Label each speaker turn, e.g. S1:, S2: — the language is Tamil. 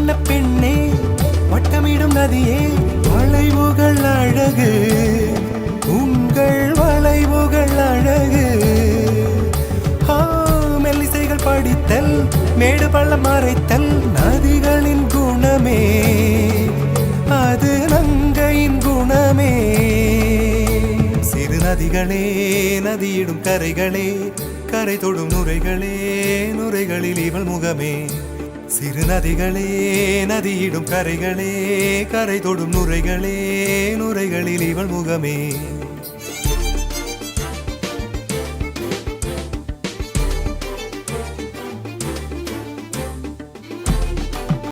S1: வண்ண பெண்ணே வட்டமிடும் நதியே வளைவுகள் அழகு உங்கள் வளைவுகள் அழகு மெல்லிசைகள் படித்தல் மேடு பள்ளம் மறைத்தல் நதிகளின் குணமே அது நங்கையின் குணமே சிறு நதிகளே நதியிடும் கரைகளே கரை தொடும் நுரைகளே நுரைகளில் இவள் முகமே சிறு நதிகளே நதியிடும் கரைகளே கரை தொடும் நுரைகளே நுரைகளில் இவள் முகமே